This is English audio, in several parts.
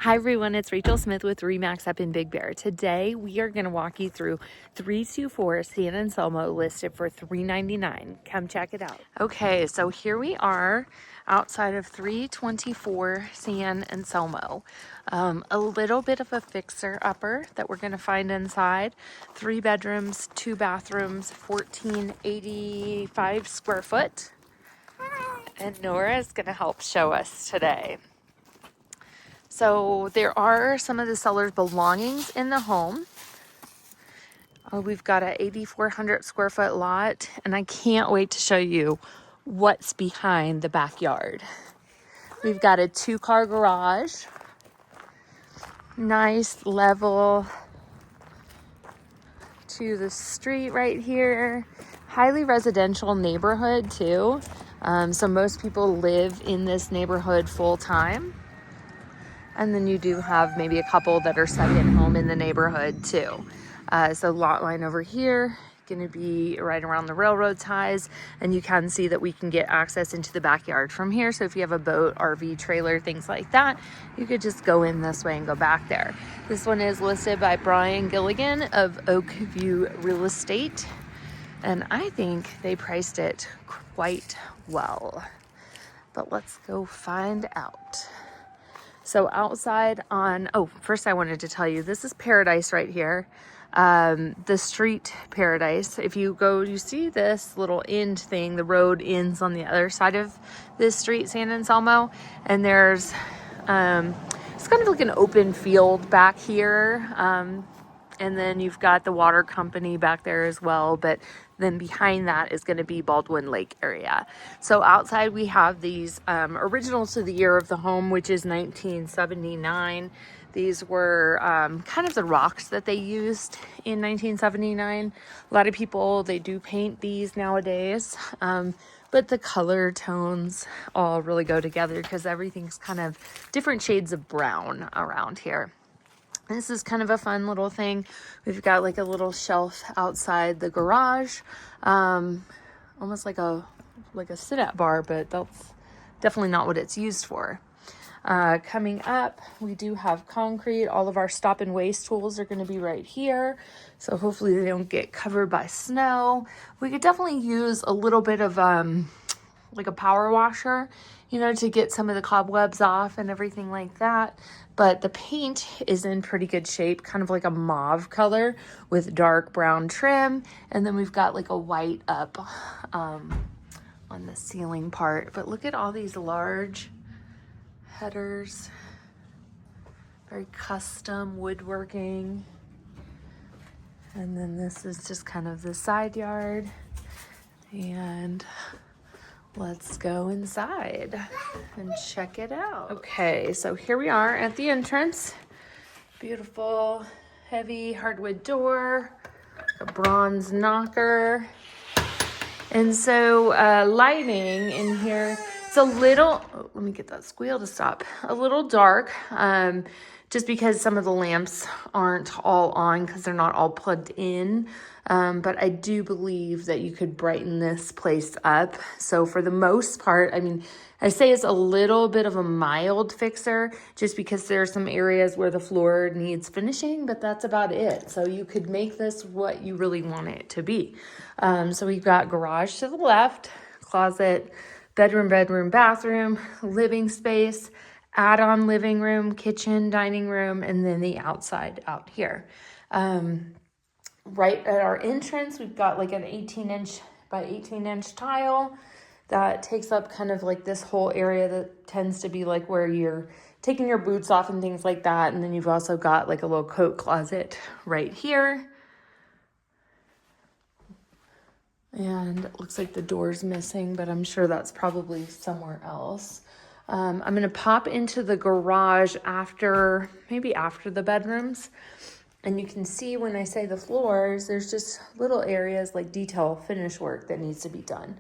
Hi everyone, it's Rachel Smith with Remax up in Big Bear. Today we are going to walk you through 324 San Anselmo listed for $399. Come check it out. Okay, so here we are outside of 324 San Anselmo. A little bit of a fixer-upper that we're going to find inside. 3 bedrooms, 2 bathrooms, 1485 square foot. And Nora is going to help show us today. So there are some of the seller's belongings in the home. We've got an 8,400 square foot lot, and I can't wait to show you what's behind the backyard. We've got a 2-car garage, nice level to the street right here. Highly residential neighborhood too. So most people live in this neighborhood full time. And then you do have maybe a couple that are second home in the neighborhood too. So lot line over here, going to be right around the railroad ties. And you can see that we can get access into the backyard from here. So if you have a boat, RV, trailer, things like that, you could just go in this way and go back there. This one is listed by Brian Gilligan of Oakview Real Estate. And I think they priced it quite well. But let's go find out. So outside on, first I wanted to tell you, this is Paradise right here. The street Paradise. If you go, you see this little end thing, the road ends on the other side of this street, San Anselmo. And there's, it's kind of like an open field back here. And then you've got the water company back there as well. But then behind that is going to be Baldwin Lake area. So outside we have these original to the year of the home, which is 1979. These were kind of the rocks that they used in 1979. A lot of people, they do paint these nowadays. But the color tones all really go together because everything's kind of different shades of brown around here. This is kind of a fun little thing. We've got like a little shelf outside the garage, almost like a sit-out bar, but that's definitely not what it's used for. Coming up, we do have concrete. All of our stop and waste tools are going to be right here. So hopefully they don't get covered by snow. We could definitely use a little bit of like a power washer, to get some of the cobwebs off and everything like that. But the paint is in pretty good shape, kind of like a mauve color with dark brown trim. And then we've got like a white up on the ceiling part. But look at all these large headers, very custom woodworking. And then this is just kind of the side yard. And let's go inside and check it out. Okay, so here we are at the entrance. Beautiful, heavy hardwood door, a bronze knocker. And so lighting in here, it's a little, let me get that squeal to stop, a little dark, just because some of the lamps aren't all on because they're not all plugged in. But I do believe that you could brighten this place up. So for the most part, I say it's a little bit of a mild fixer just because there are some areas where the floor needs finishing, but that's about it. So you could make this what you really want it to be. So we've got garage to the left, closet, bedroom, bathroom, living space, add-on living room, kitchen, dining room, and then the outside out here. Right at our entrance, we've got like an 18-inch by 18-inch tile that takes up kind of like this whole area that tends to be like where you're taking your boots off and things like that. And then you've also got like a little coat closet right here. And it looks like the door's missing, but I'm sure that's probably somewhere else. I'm going to pop into the garage maybe after the bedrooms. And you can see when I say the floors, there's just little areas like detail finish work that needs to be done.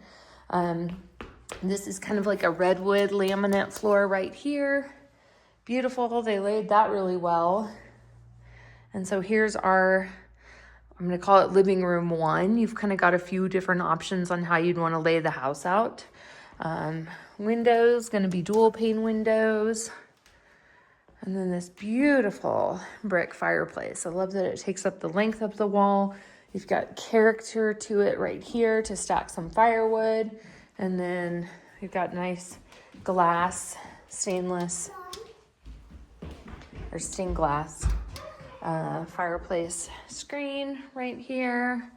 This is kind of like a redwood laminate floor right here. Beautiful. They laid that really well. And so here's I'm going to call it living room 1. You've kind of got a few different options on how you'd want to lay the house out. Windows, going to be dual pane windows. And then this beautiful brick fireplace. I love that it takes up the length of the wall. You've got character to it right here to stack some firewood. And then you've got nice glass, stainless, or stained glass fireplace screen right here.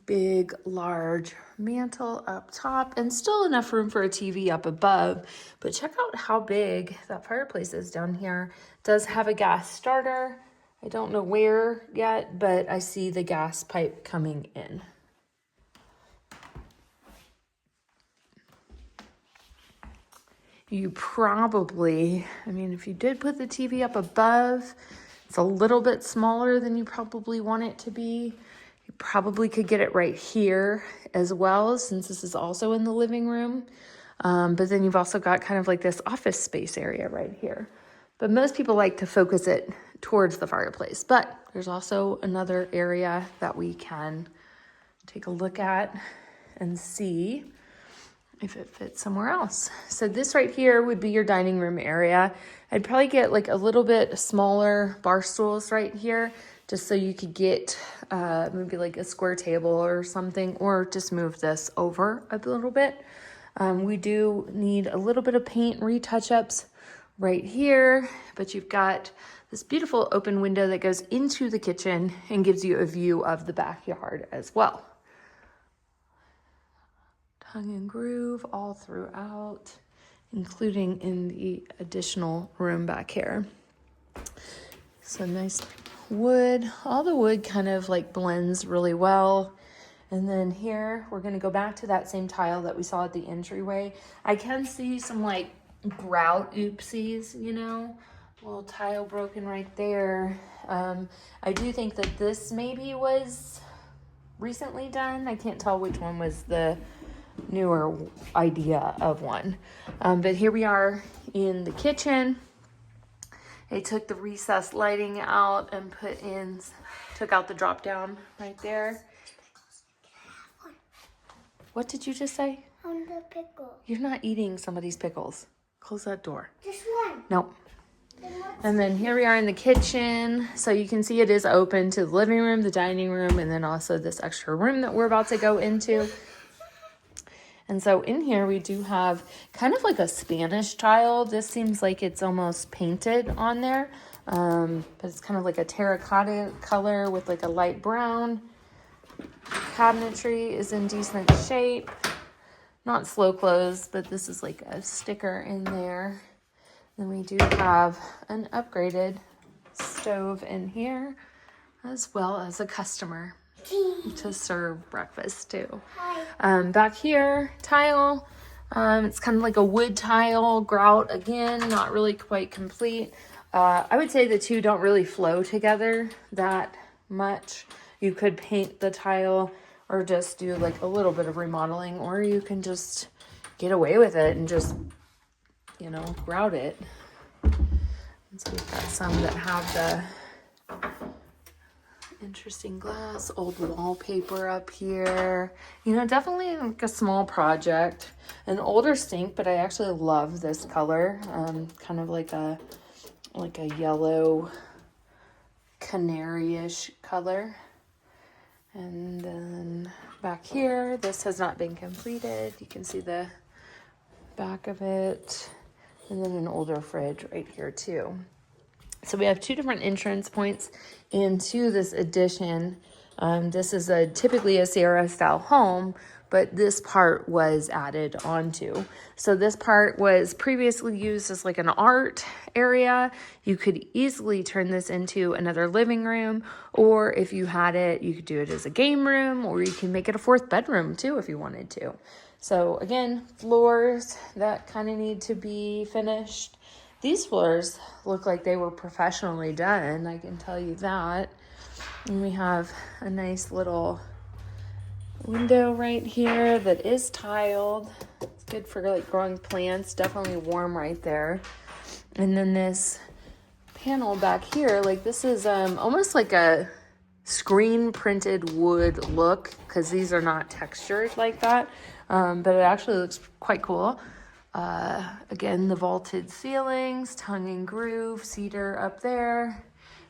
Big, large mantle up top, and still enough room for a TV up above. But check out how big that fireplace is down here. It does have a gas starter. I don't know where yet, but I see the gas pipe coming in. You probably, I mean, if you did put the TV up above, it's a little bit smaller than you probably want it to be. You probably could get it right here as well, since this is also in the living room. But then you've also got kind of like this office space area right here. But most people like to focus it towards the fireplace. But there's also another area that we can take a look at and see if it fits somewhere else. So this right here would be your dining room area. I'd probably get like a little bit smaller bar stools right here, just so you could get maybe like a square table or something, or just move this over a little bit. We do need a little bit of paint retouch-ups right here, but you've got this beautiful open window that goes into the kitchen and gives you a view of the backyard as well. Tongue and groove all throughout, including in the additional room back here. So nice wood. All the wood kind of like blends really well. And then here we're going to go back to that same tile that we saw at the entryway. I can see some like grout oopsies, you know, a little tile broken right there. I do think that this maybe was recently done. I can't tell which one was the newer idea of one. But here we are in the kitchen. I took the recessed lighting out and took out the drop down right there. What did you just say? On the pickle. You're not eating somebody's pickles. Close that door. Just one. Nope. And then here we are in the kitchen. So you can see it is open to the living room, the dining room, and then also this extra room that we're about to go into. And so in here we do have kind of like a Spanish tile. This seems like it's almost painted on there, but it's kind of like a terracotta color with like a light brown. Cabinetry is in decent shape. Not slow close, but this is like a sticker in there. Then we do have an upgraded stove in here, as well as a customer to serve breakfast too. Back here, tile. It's kind of like a wood tile, grout again, not really quite complete. I would say the two don't really flow together that much. You could paint the tile or just do like a little bit of remodeling, or you can just get away with it and just, you know, grout it. And so we've got some that have the interesting glass, old wallpaper up here. You know, definitely like a small project. An older sink, but I actually love this color. Kind of like a yellow canary-ish color. And then back here, this has not been completed. You can see the back of it. And then an older fridge right here too. So we have two different entrance points into this addition. This is typically a Sierra style home, but this part was added onto. So this part was previously used as like an art area. You could easily turn this into another living room, or if you had it, you could do it as a game room, or you can make it a fourth bedroom too if you wanted to. So again, floors that kind of need to be finished. These floors look like they were professionally done, I can tell you that. And we have a nice little window right here that is tiled. It's good for like growing plants, definitely warm right there. And then this panel back here, like this is almost like a screen printed wood look, because these are not textured like that, but it actually looks quite cool. Again, the vaulted ceilings, tongue and groove, cedar up there.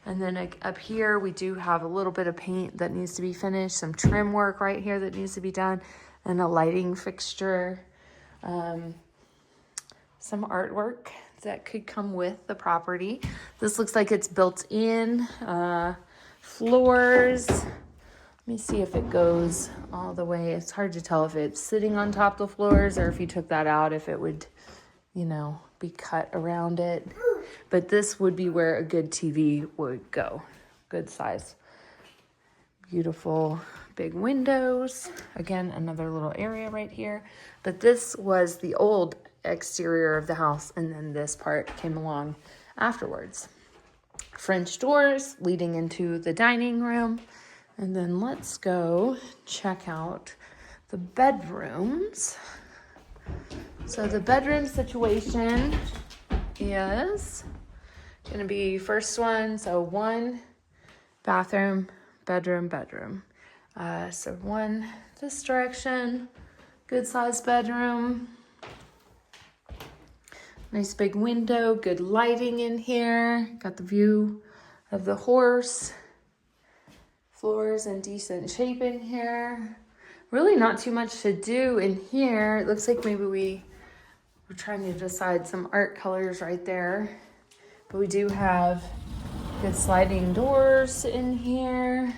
And then up here, we do have a little bit of paint that needs to be finished, some trim work right here that needs to be done, and a lighting fixture. Some artwork that could come with the property. This looks like it's built in. Floors. Let me see if it goes all the way. It's hard to tell if it's sitting on top of the floors or if you took that out, if it would, you know, be cut around it. But this would be where a good TV would go. Good size. Beautiful big windows. Again, another little area right here. But this was the old exterior of the house, and then this part came along afterwards. French doors leading into the dining room. And then let's go check out the bedrooms. So the bedroom situation is going to be first one, so one bathroom, bedroom, bedroom. So one this direction, good sized bedroom. Nice big window, good lighting in here. Got the view of the horse. Floors in decent shape in here. Really not too much to do in here. It looks like maybe we're trying to decide some art colors right there. But we do have good sliding doors in here.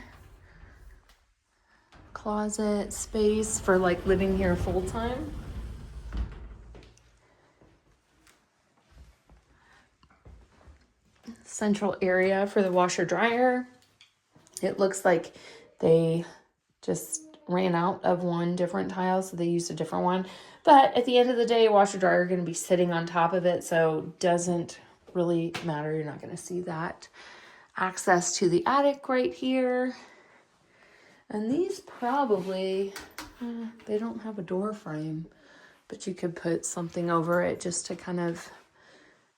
Closet space for like living here full time. Central area for the washer dryer. It looks like they just ran out of one different tile, so they used a different one. But at the end of the day, washer dryer are going to be sitting on top of it, so doesn't really matter. You're not going to see that. Access to the attic right here. And these probably, they don't have a door frame, but you could put something over it just to kind of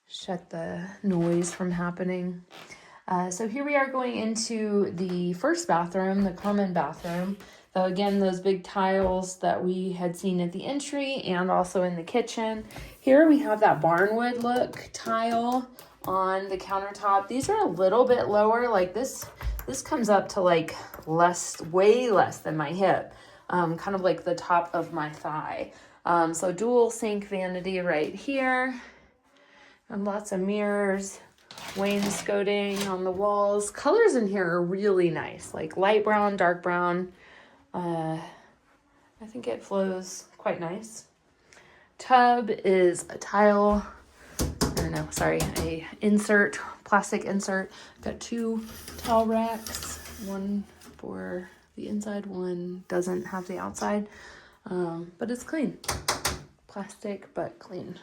shut the noise from happening. So here we are going into the first bathroom, the common bathroom. So again, those big tiles that we had seen at the entry and also in the kitchen. Here we have that barnwood look tile on the countertop. These are a little bit lower, like this comes up to like way less than my hip, kind of like the top of my thigh. So dual sink vanity right here, and lots of mirrors. Wainscoting on the walls. Colors in here are really nice, like light brown, dark brown. I think it flows quite nice. Tub is a tile, or no, sorry, a insert, plastic insert. Got two towel racks, one for the inside, one doesn't have the outside, but it's clean. Plastic, but clean.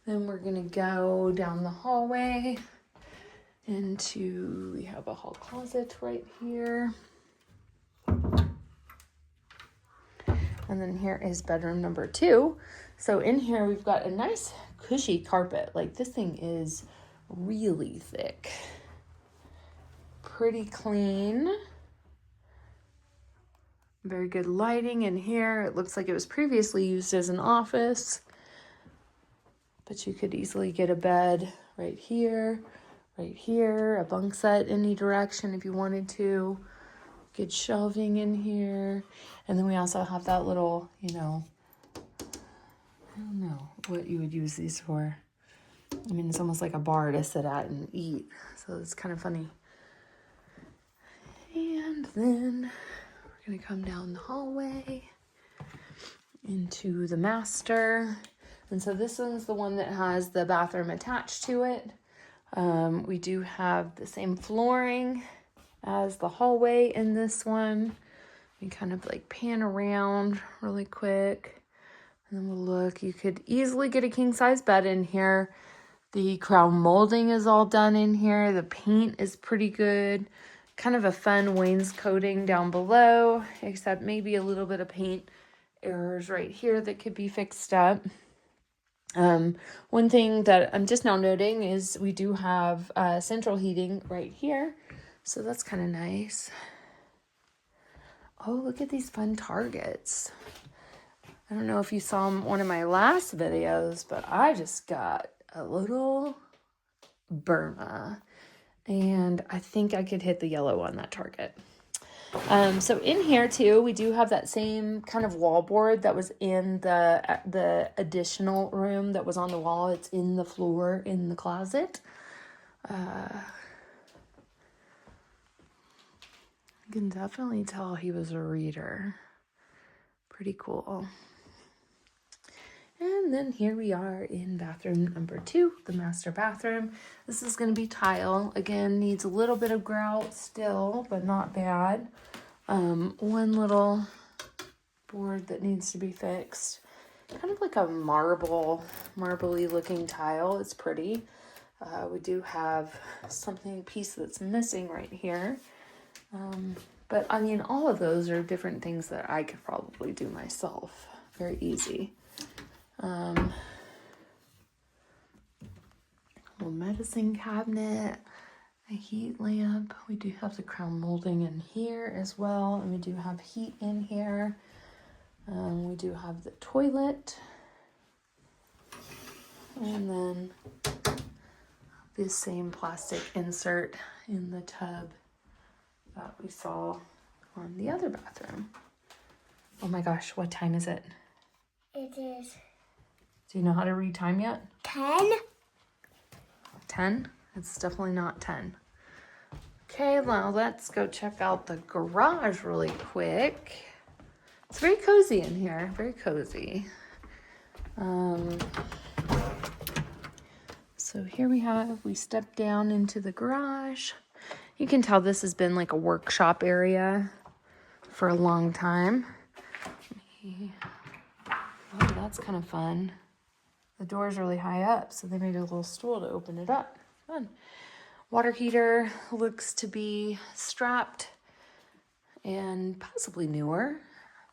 Then we're gonna go down the hallway into, we have a hall closet right here. And then here is bedroom number 2. So in here, we've got a nice cushy carpet. Like this thing is really thick. Pretty clean. Very good lighting in here. It looks like it was previously used as an office. But you could easily get a bed right here, a bunk set any direction if you wanted to. Good shelving in here. And then we also have that little, you know, I don't know what you would use these for. I mean, it's almost like a bar to sit at and eat. So it's kind of funny. And then we're going to come down the hallway into the master. And so this one's the one that has the bathroom attached to it. We do have the same flooring as the hallway in this one. We kind of like pan around really quick. And then we'll look. You could easily get a king size bed in here. The crown molding is all done in here. The paint is pretty good. Kind of a fun wainscoting down below, except maybe a little bit of paint errors right here that could be fixed up. One thing that I'm just now noting is we do have central heating right here. So that's kind of nice. Oh, look at these fun targets. I don't know if you saw one of my last videos, but I just got a little Burma. And I think I could hit the yellow on that target. So in here too, we do have that same kind of wallboard that was in the additional room that was on the wall. It's in the floor in the closet. You can definitely tell he was a reader. Pretty cool. And then here we are in bathroom number 2, the master bathroom. This is going to be tile. Again, needs a little bit of grout still, but not bad. One little board that needs to be fixed. Kind of like a marbly looking tile. It's pretty. We do have piece that's missing right here. But I mean, all of those are different things that I could probably do myself. Very easy. Little medicine cabinet, a heat lamp. We do have the crown molding in here as well, and we do have heat in here. We do have the toilet, and then this same plastic insert in the tub that we saw on the other bathroom. Oh my gosh, what time is it? It is. Do you know how to read time yet? 10. 10? It's definitely not 10. Okay, now let's go check out the garage really quick. It's very cozy in here, very cozy. So here we step down into the garage. You can tell this has been like a workshop area for a long time. Oh, that's kind of fun. The door's really high up, so they made a little stool to open it up. Fun. Water heater looks to be strapped and possibly newer.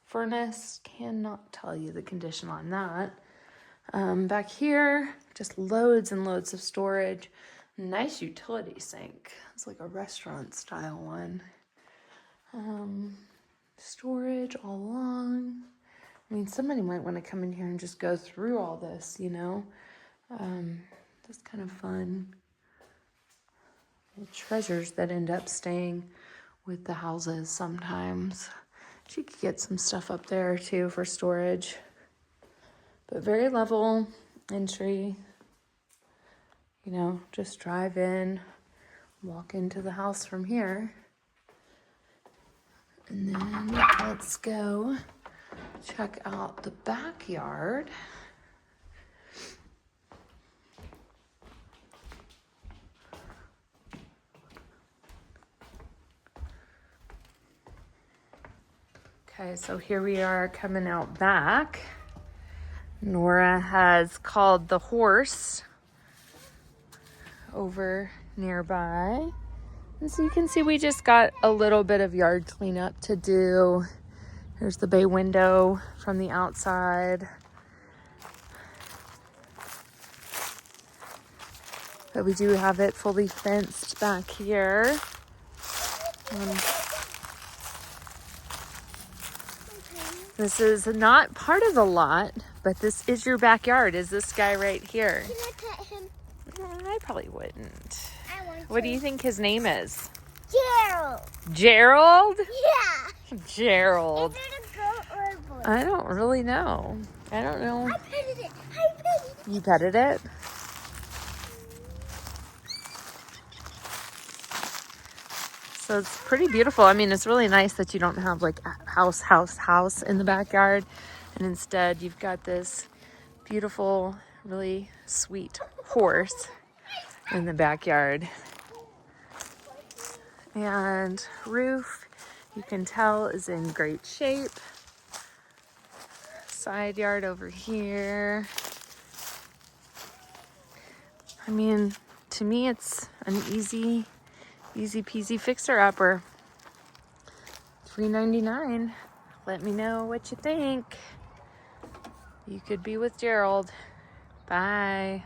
Furnace, cannot tell you the condition on that. Back here, just loads and loads of storage. Nice utility sink. It's like a restaurant style one. Storage all along. I mean, somebody might want to come in here and just go through all this, you know. That's kind of fun. Little treasures that end up staying with the houses sometimes. You could get some stuff up there too for storage. But very level entry. You know, just drive in, walk into the house from here. And then let's go check out the backyard. Okay, so here we are coming out back. Nora has called the horse over nearby. And so you can see we just got a little bit of yard cleanup to do. Here's the bay window from the outside. But we do have it fully fenced back here. This is not part of the lot, but this is your backyard, is this guy right here. Can I pet him? I probably wouldn't. I want to. What do you think his name is? Gerald. Gerald? Yeah. Gerald. Is it a girl or a boy? I don't really know. I don't know. I petted it. I petted it. You petted it? So it's pretty beautiful. I mean, it's really nice that you don't have like a house in the backyard. And instead you've got this beautiful, really sweet horse in the backyard. And roof, you can tell, is in great shape. Side yard over here. I mean, to me, it's an easy peasy fixer-upper. $3.99. Let me know what you think. You could be with Gerald. Bye.